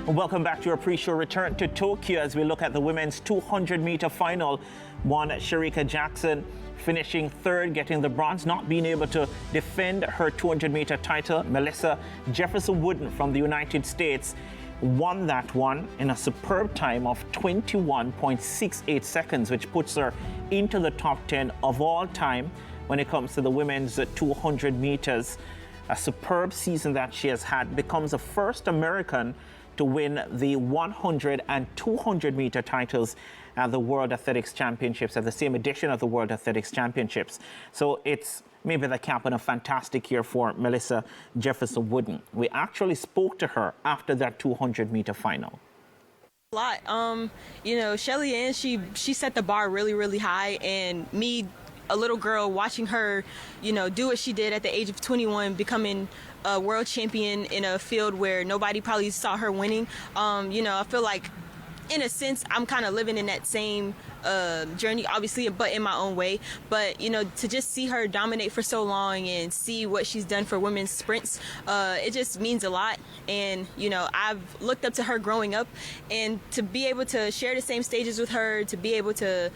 Welcome back to your pre-show return to Tokyo as we look at the women's 200-meter final. One, Shericka Jackson finishing third, getting the bronze, not being able to defend her 200-meter title. Melissa Jefferson Wooden from the United States won that one in a superb time of 21.68 seconds, which puts her into the top 10 of all time when it comes to the women's 200 meters. A superb season that she has had, becomes the first American to win the 100 and 200 meter titles at the World Athletics Championships, at the same edition of the World Athletics Championships. So it's maybe the cap on a fantastic year for Melissa Jefferson Wooden. We actually spoke to her after that 200 meter final. A lot. You know, Shelly Ann, she set the bar really, really high, and me, a little girl, watching her, you know, do what she did at the age of 21, becoming a world champion in a field where nobody probably saw her winning. You know, I feel like, in a sense, I'm kind of living in that same journey, obviously, but in my own way. But, you know, to just see her dominate for so long and see what she's done for women's sprints, it just means a lot. And, you know, I've looked up to her growing up, and to be able to share the same stages with her, to be able to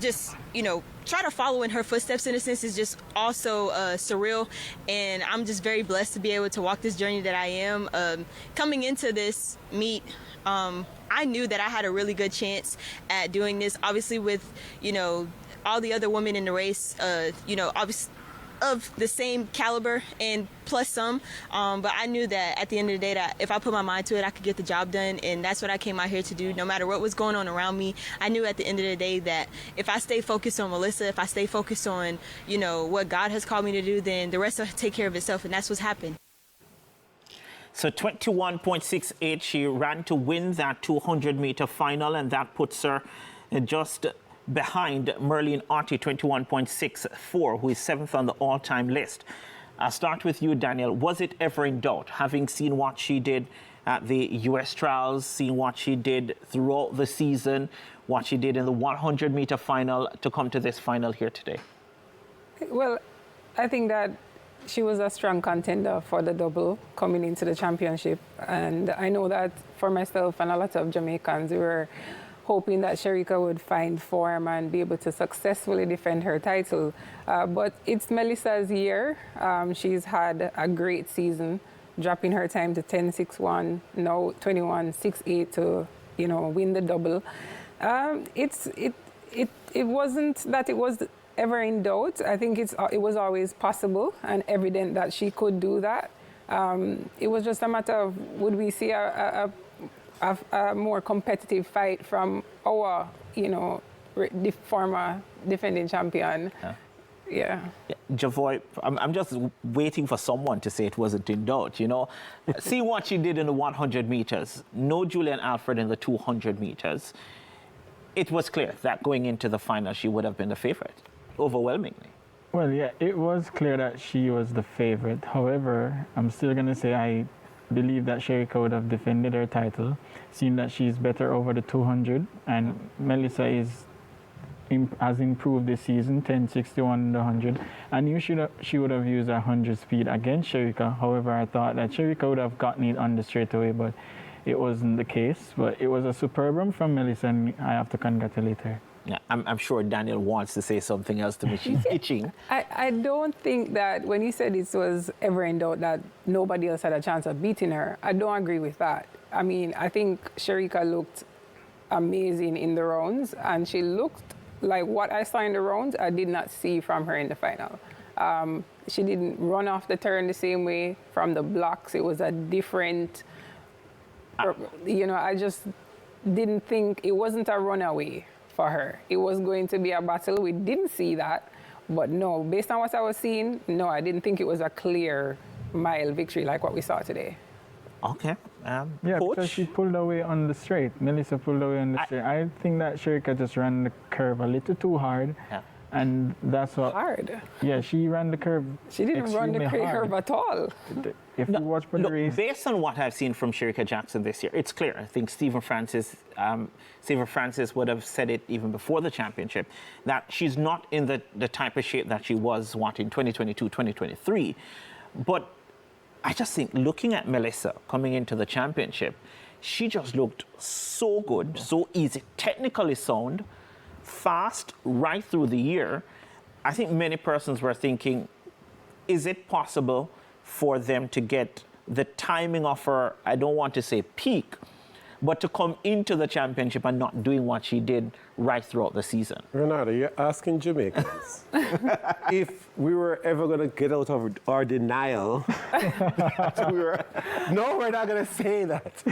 just, you know, try to follow in her footsteps, in a sense, is just also surreal. And I'm just very blessed to be able to walk this journey that I am. Coming into this meet, I knew that I had a really good chance at doing this, obviously with, you know, all the other women in the race, you know, obviously of the same caliber and plus some, but I knew that at the end of the day that if I put my mind to it, I could get the job done, and that's what I came out here to do. No matter what was going on around me, I knew at the end of the day that if I stay focused on Melissa, if I stay focused on, you know, what God has called me to do, then the rest will take care of itself, and that's what's happened. So 21.68, she ran to win that 200-meter final, and that puts her just behind Merlene Ottey, 21.64, who is 7th on the all-time list. I'll start with you, Daniel. Was it ever in doubt, having seen what she did at the U.S. trials, seeing what she did throughout the season, what she did in the 100-meter final, to come to this final here today? Well, I think that she was a strong contender for the double coming into the championship. And I know that for myself and a lot of Jamaicans, we were hoping that Shericka would find form and be able to successfully defend her title. But it's Melissa's year. She's had a great season, dropping her time to 10.61, now 21.68 to, you know, win the double. It wasn't that it was ever in doubt. I think it was always possible and evident that she could do that. It was just a matter of, would we see a more competitive fight from our, you know, former defending champion. Yeah. Javoy, I'm just waiting for someone to say it wasn't in doubt, you know. See what she did in the 100 meters. No Julian Alfred in the 200 meters. It was clear that going into the final, she would have been the favorite, overwhelmingly. Well, yeah, it was clear that she was the favorite. However, I'm still going to say I believe that Shericka would have defended her title, seeing that she's better over the 200, and Melissa has improved this season, 10.61 in the 100, and she would have used 100 speed against Shericka. However, I thought that Shericka would have gotten it on the straightaway, but it wasn't the case. But it was a superb run from Melissa, and I have to congratulate her. Yeah, I'm sure Daniel wants to say something else to me. She's itching. I don't think that when he said it was ever in doubt that nobody else had a chance of beating her, I don't agree with that. I mean, I think Shericka looked amazing in the rounds, and she looked like what I saw in the rounds, I did not see from her in the final. She didn't run off the turn the same way from the blocks. It was a different, you know, I just didn't think, it wasn't a runaway for her. It was going to be a battle. We didn't see that, but no, based on what I was seeing, no, I didn't think it was a clear mile victory like what we saw today. Okay. Yeah, Coach? because she pulled away on the straight. Melissa pulled away on the straight. I think that Shericka just ran the curve a little too hard. Yeah. And that's what... Hard? Yeah, she ran the curve. She didn't run the curve at all. If you watch the race... Based on what I've seen from Shericka Jackson this year, it's clear. I think Stephen Francis would have said it even before the championship, that she's not in the type of shape that she was, in 2022, 2023. But I just think looking at Melissa coming into the championship, she just looked so good, so easy, technically sound, fast right through the year. I think many persons were thinking, is it possible for them to get the timing of her, I don't want to say peak, but to come into the championship and not doing what she did right throughout the season? Renata, you're asking Jamaicans if we were ever going to get out of our denial. No, we're not going to say that.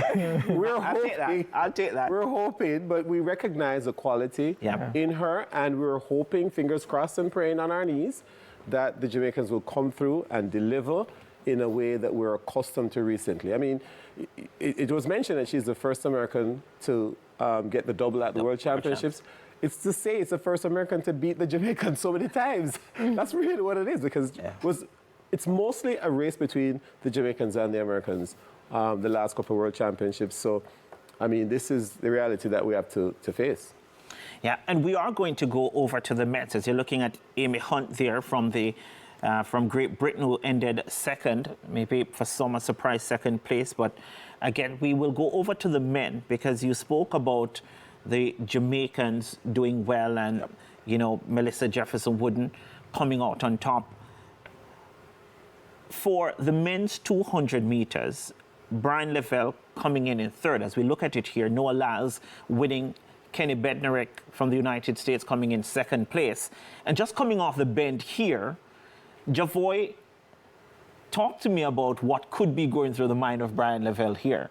I'll take that. We're hoping, but we recognize the quality in her, and we're hoping, fingers crossed and praying on our knees, that the Jamaicans will come through and deliver in a way that we're accustomed to recently. I mean, it was mentioned that she's the first American to get the double at the World Championships. It's to say it's the first American to beat the Jamaicans so many times. That's really what it is, because it's mostly a race between the Jamaicans and the Americans, the last couple of World Championships. So, I mean, this is the reality that we have to face. Yeah, and we are going to go over to the Mets. As you're looking at Amy Hunt there from Great Britain, who ended second, maybe for some a surprise second place. But again, we will go over to the men, because you spoke about the Jamaicans doing well and, you know, Melissa Jefferson Wooden coming out on top. For the men's 200 meters, Brian Levell coming in third. As we look at it here, Noah Lyles winning, Kenny Bednarek from the United States coming in second place. And just coming off the bend here, Javoy, talk to me about what could be going through the mind of Brian Levell here.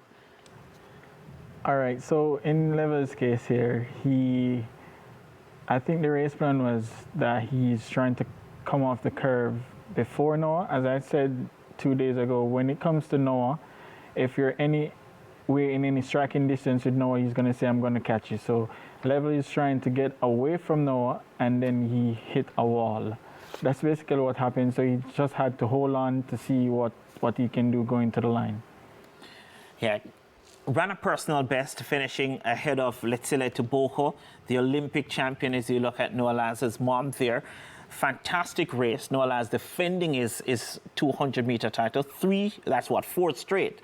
All right, so in Levell's case here, I think the race plan was that he's trying to come off the curve before Noah. As I said 2 days ago, when it comes to Noah, if you're anywhere in any striking distance with Noah, he's going to say, I'm going to catch you. So Levell is trying to get away from Noah, and then he hit a wall. That's basically what happened. So he just had to hold on to see what he can do going to the line. Yeah, ran a personal best, finishing ahead of Letsile Toboko, the Olympic champion, as you look at Noah Lyles' mom there. Fantastic race. Noah Lyles defending his 200-meter title. Fourth straight.